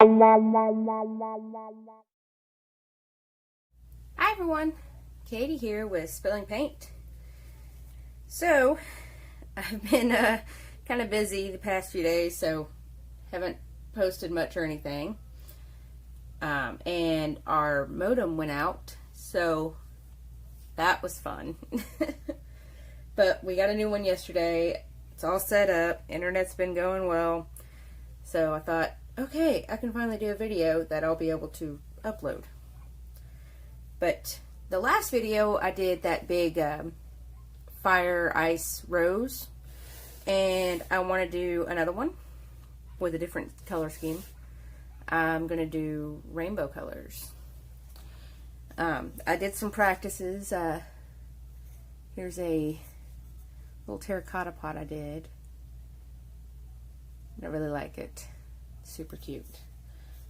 Hi everyone, Katie here with Spilling Paint. So, I've been kind of busy the past few days, so haven't posted much or anything. And our modem went out, so that was fun. But we got a new one yesterday. It's all set up. Internet's been going well. So I thought, okay, I can finally do a video that I'll be able to upload. But the last video I did that big fire ice rose, and I want to do another one with a different color scheme. I'm going to do rainbow colors. I did some practices. Here's a little terracotta pot I did. I really like it. Super cute.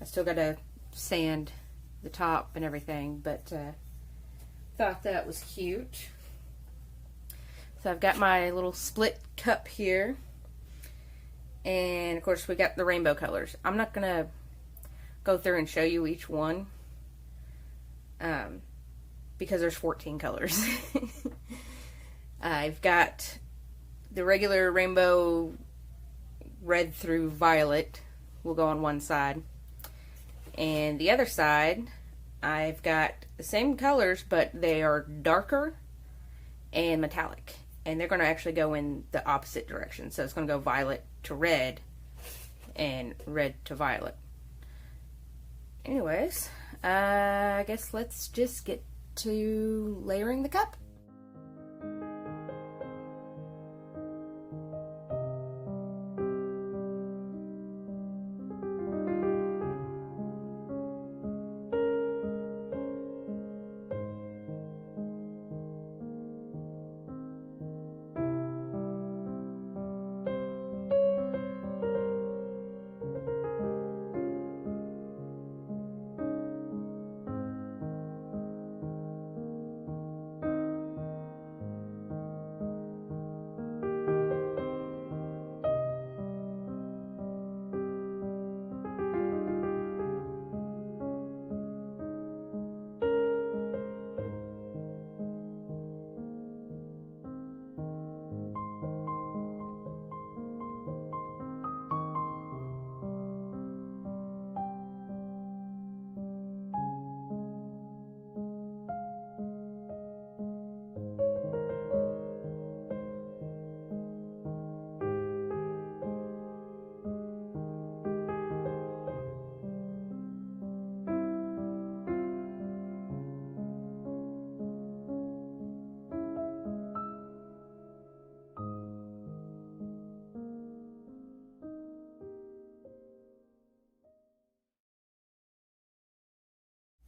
I still got to sand the top and everything, but thought that was cute. So I've got my little split cup here, and of course we got the rainbow colors. I'm not gonna go through and show you each one because there's 14 colors. I've got the regular rainbow red through violet will go on one side. And the other side, I've got the same colors, but they are darker and metallic. And they're going to actually go in the opposite direction. So it's going to go violet to red and red to violet. Anyways, I guess let's just get to layering the cup.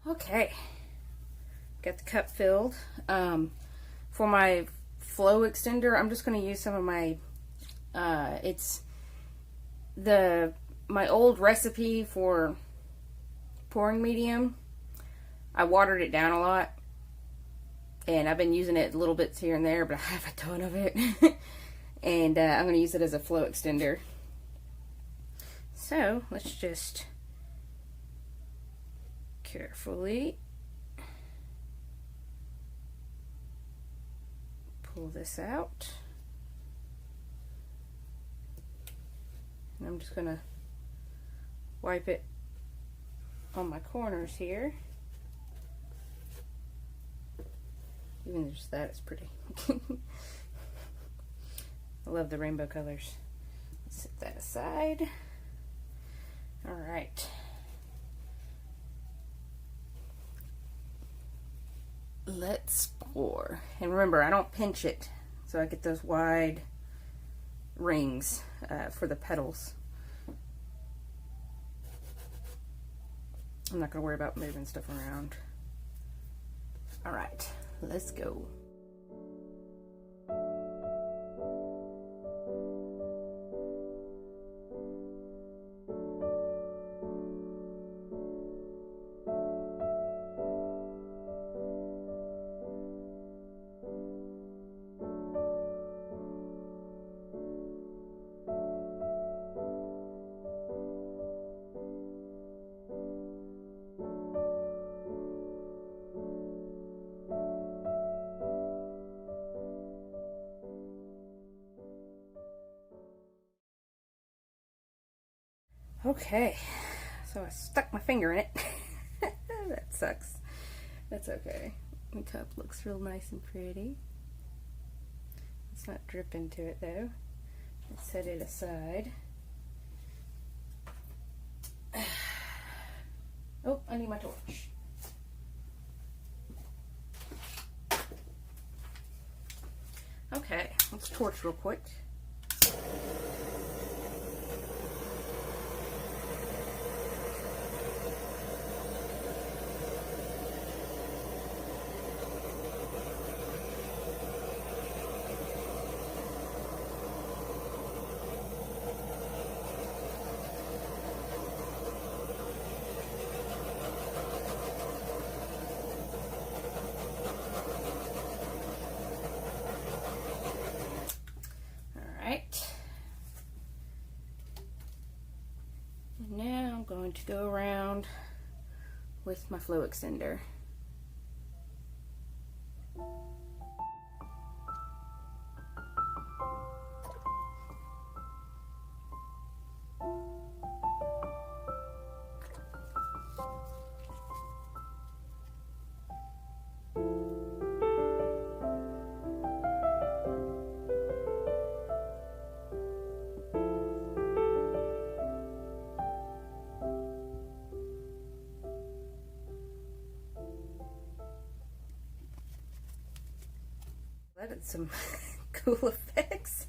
Okay, got the cup filled. For my flow extender, I'm just going to use some of my, it's my old recipe for pouring medium. I watered it down a lot, and I've been using it little bits here and there, but I have a ton of it. And I'm going to use it as a flow extender. So, let's just carefully pull this out. And I'm just gonna wipe it on my corners here. Even just that is pretty. I love the rainbow colors. Set that aside. All right. Let's pour. And remember, I don't pinch it, so I get those wide rings for the petals. I'm not going to worry about moving stuff around. All right, let's go. Okay, so I stuck my finger in it. That sucks. That's okay. The cup looks real nice and pretty. Let's not drip into it though. Let's set it aside. Oh, I need my torch. Okay, let's torch real quick. And now I'm going to go around with my flow extender. That is some cool effects.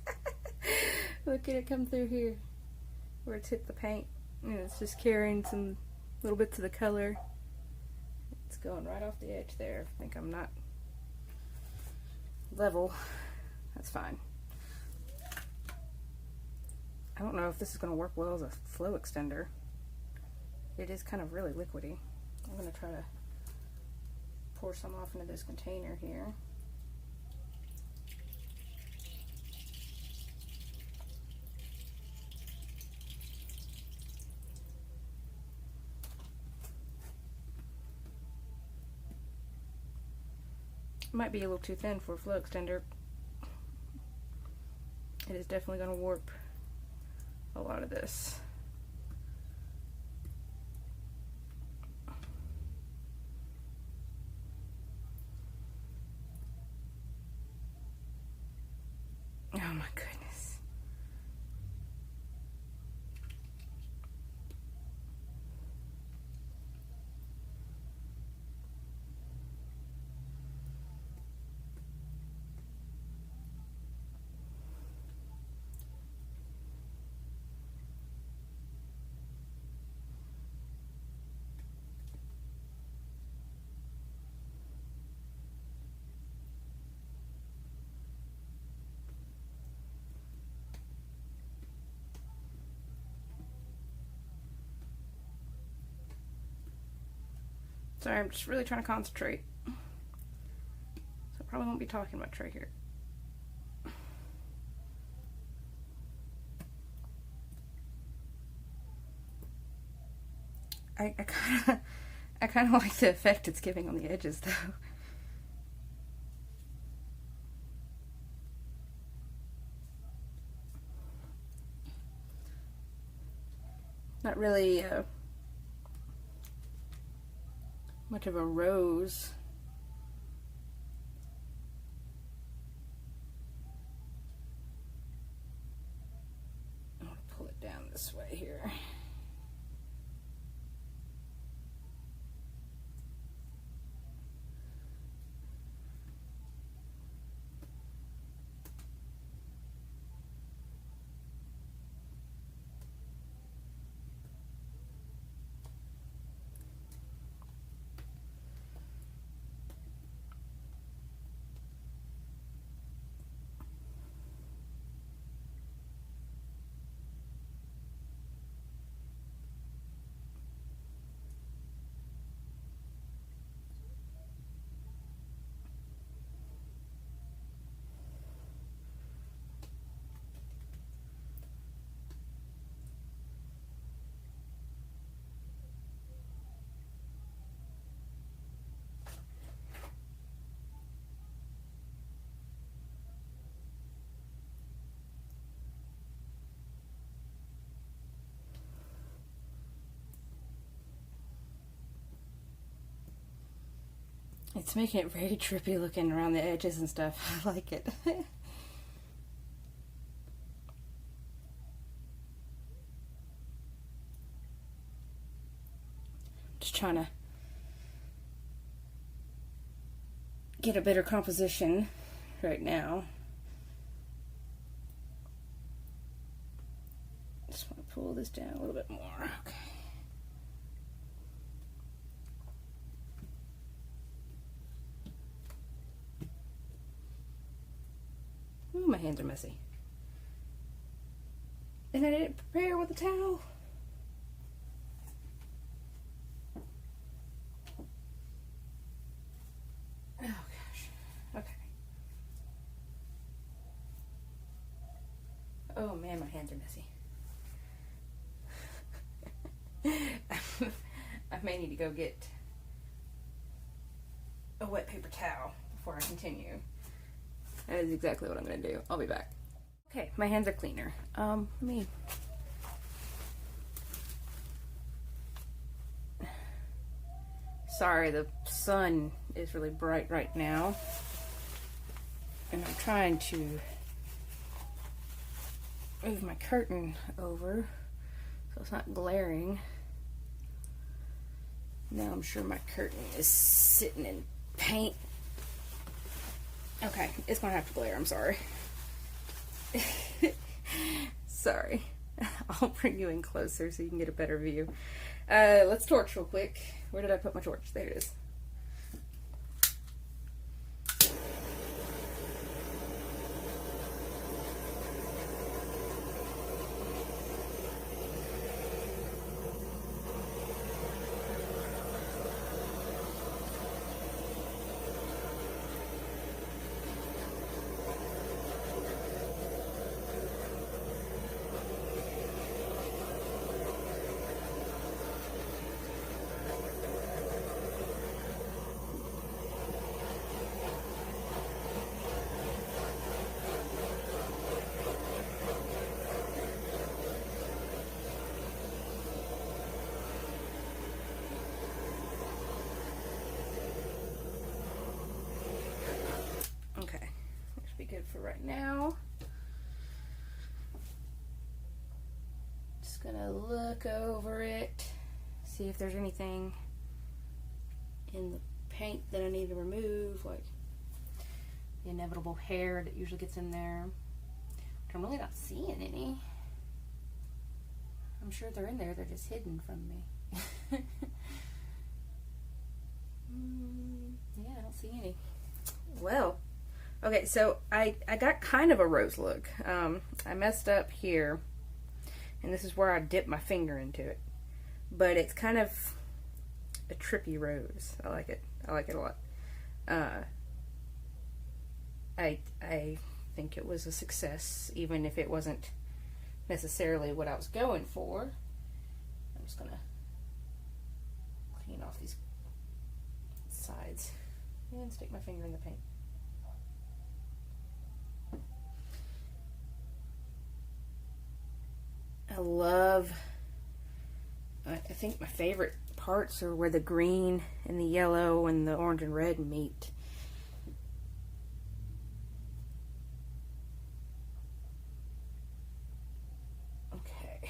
Look at it come through here where it's hit the paint. And it's just carrying some little bits of the color. It's going right off the edge there. I think I'm not level. That's fine. I don't know if this is going to work well as a flow extender. It is kind of really liquidy. I'm going to try to pour some off into this container here. Might be a little too thin for a flow extender. It is definitely going to warp a lot of this. Oh my goodness. Sorry, I'm just really trying to concentrate. So I probably won't be talking much right here. I kind of like the effect it's giving on the edges though. Not really much of a rose. I'm going to pull it down this way here. It's making it very trippy looking around the edges and stuff. I like it. Just trying to get a better composition right now. Just want to pull this down a little bit more. Okay. Ooh, my hands are messy. And I didn't prepare with a towel. Oh gosh. Okay. Oh man, my hands are messy. I may need to go get a wet paper towel before I continue. That is exactly what I'm going to do. I'll be back. Okay, my hands are cleaner. Let me... Sorry, the sun is really bright right now. And I'm trying to move my curtain over so it's not glaring. Now I'm sure my curtain is sitting in paint. Okay, it's gonna have to glare, I'm sorry. Sorry. I'll bring you in closer so you can get a better view. Let's torch real quick. Where did I put my torch? There it is. Good for right now. Just gonna look over it, see if there's anything in the paint that I need to remove, like the inevitable hair that usually gets in there. But I'm really not seeing any. I'm sure they're in there, they're just hidden from me. Yeah, I don't see any. Well, okay, so I got kind of a rose look. I messed up here, and this is where I dipped my finger into it. But it's kind of a trippy rose. I like it. I like it a lot. I think it was a success, even if it wasn't necessarily what I was going for. I'm just gonna clean off these sides and stick my finger in the paint. I think my favorite parts are where the green and the yellow and the orange and red meet. Okay.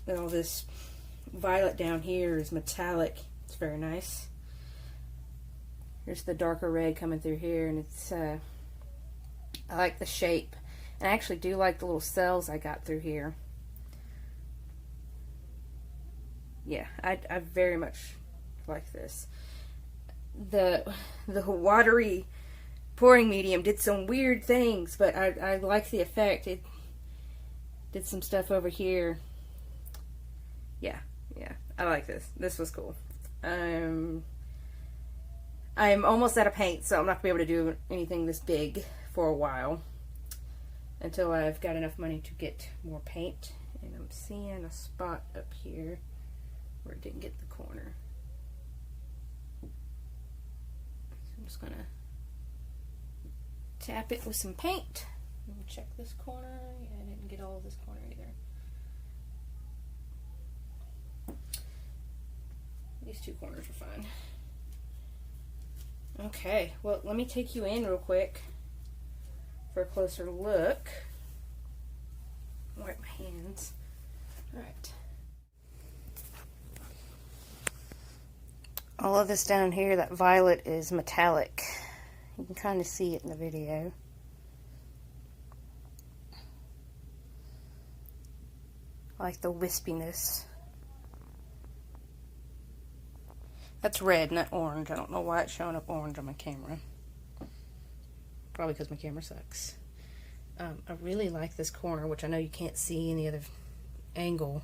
And all this violet down here is metallic. It's very nice. Here's the darker red coming through here, and it's I like the shape. And I actually do like the little cells I got through here. Yeah, I very much like this. The watery pouring medium did some weird things, but I like the effect. It did some stuff over here. Yeah, I like this. This was cool. I'm almost out of paint, so I'm not going to be able to do anything this big for a while, until I've got enough money to get more paint. And I'm seeing a spot up here where it didn't get the corner. So I'm just gonna tap it with some paint. And check this corner. Yeah, I didn't get all of this corner either. These two corners are fine. Okay, well, let me take you in real quick for a closer look. Wipe my hands. Alright. All of this down here, that violet is metallic. You can kind of see it in the video. I like the wispiness. That's red, not orange. I don't know why it's showing up orange on my camera. Probably because my camera sucks. I really like this corner, which I know you can't see in the other angle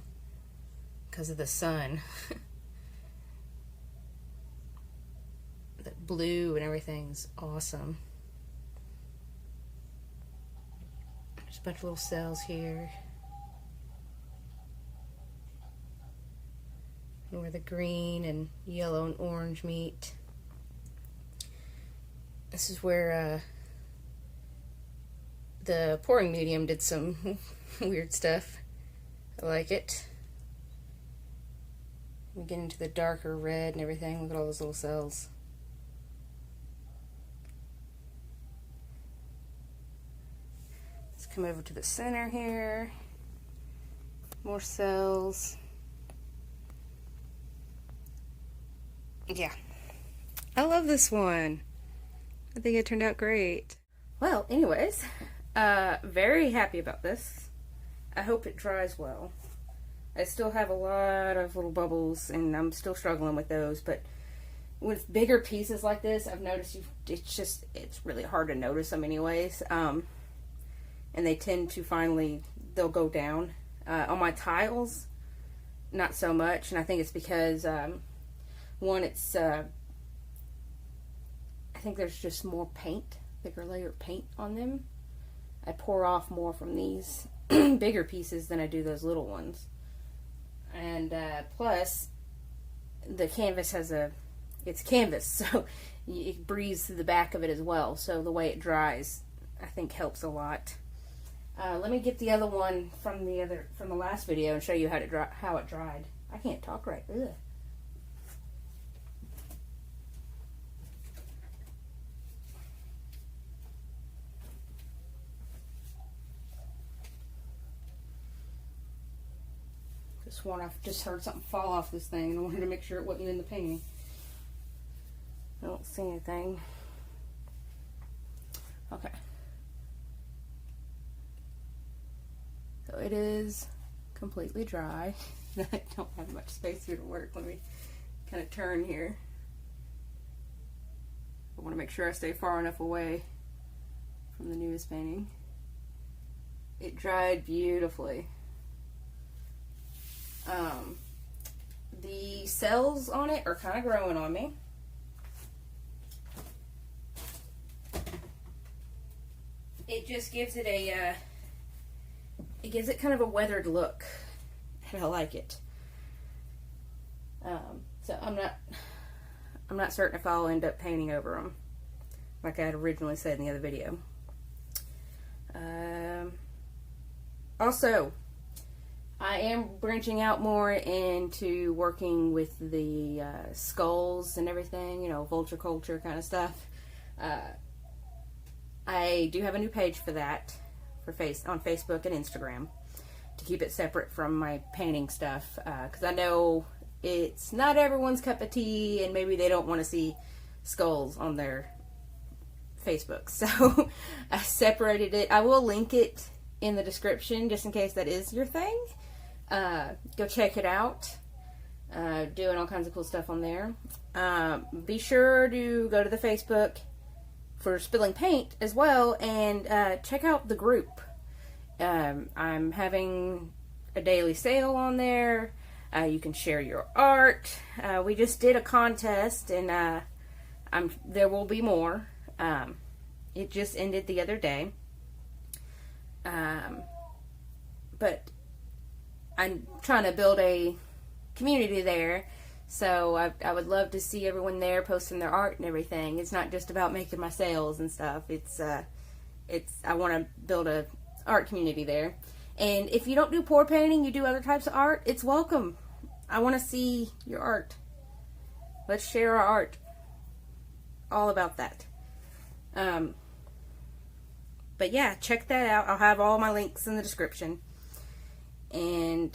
because of the sun. The blue and everything's awesome. There's a bunch of little cells here. Where the green and yellow and orange meet. This is where the pouring medium did some weird stuff. I like it. We get into the darker red and everything. Look at all those little cells. Let's come over to the center here. More cells. Yeah, I love this one. I think it turned out great. Well, anyways, very happy about this. I hope it dries well. I still have a lot of little bubbles and I'm still struggling with those, but with bigger pieces like this, I've noticed it's really hard to notice them anyways. And they tend to they'll go down. On my tiles, not so much, and I think it's because one, it's, I think there's just more paint, bigger layer of paint on them. I pour off more from these bigger pieces than I do those little ones. And plus, the canvas it's canvas, so it breathes through the back of it as well. So the way it dries, I think, helps a lot. Let me get the other one from the last video and show you how it dried. I can't talk right. Ugh. This one, I've just heard something fall off this thing and I wanted to make sure it wasn't in the painting. I don't see anything. Okay. So it is completely dry. I don't have much space here to work. Let me kind of turn here. I want to make sure I stay far enough away from the newest painting. It dried beautifully. The cells on it are kind of growing on me. It just gives it it kind of a weathered look, and I like it. So I'm not certain if I'll end up painting over them, like I had originally said in the other video. Also, I am branching out more into working with the skulls and everything, you know, vulture culture kind of stuff. I do have a new page for that on Facebook and Instagram to keep it separate from my painting stuff, because I know it's not everyone's cup of tea and maybe they don't want to see skulls on their Facebook. So I separated it. I will link it in the description just in case that is your thing. Go check it out. Doing all kinds of cool stuff on there. Be sure to go to the Facebook for Spilling Paint as well and check out the group. I'm having a daily sale on there. You can share your art. We just did a contest and there will be more. It just ended the other day. But I'm trying to build a community there, so I would love to see everyone there posting their art and everything. It's not just about making my sales and stuff. I want to build a art community there. And if you don't do pour painting, you do other types of art, it's welcome. I want to see your art. Let's share our art. All about that. But yeah, check that out. I'll have all my links in the description. And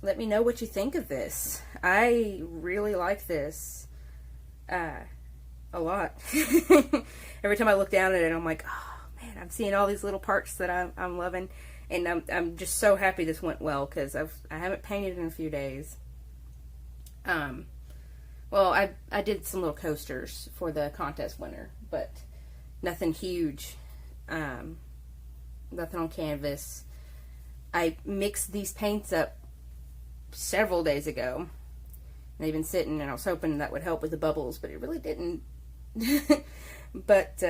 let me know what you think of this. I really like this a lot. Every time I look down at it, I'm like, oh man, I'm seeing all these little parts that I'm loving. And I'm just so happy this went well, because I haven't painted in a few days. Well, I did some little coasters for the contest winner, but nothing huge. Nothing on canvas. I mixed these paints up several days ago. They've been sitting, and I was hoping that would help with the bubbles, but it really didn't. But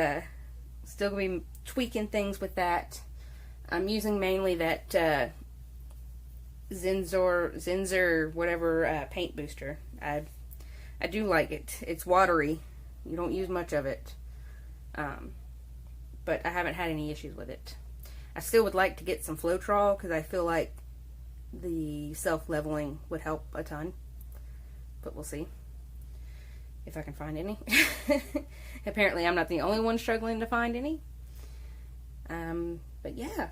still gonna be tweaking things with that. I'm using mainly that Zissners whatever paint booster. I do like it. It's watery. You don't use much of it. But I haven't had any issues with it. I still would like to get some Floetrol, because I feel like the self-leveling would help a ton. But we'll see if I can find any. Apparently I'm not the only one struggling to find any. But yeah,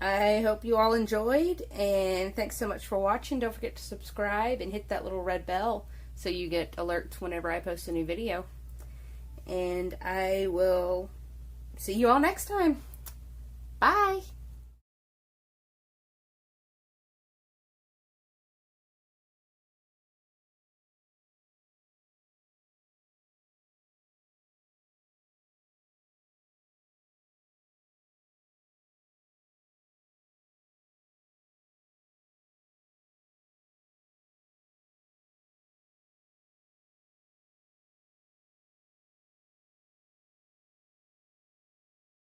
I hope you all enjoyed, and thanks so much for watching. Don't forget to subscribe and hit that little red bell so you get alerts whenever I post a new video. And I will see you all next time. Bye!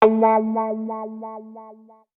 La la la la la la.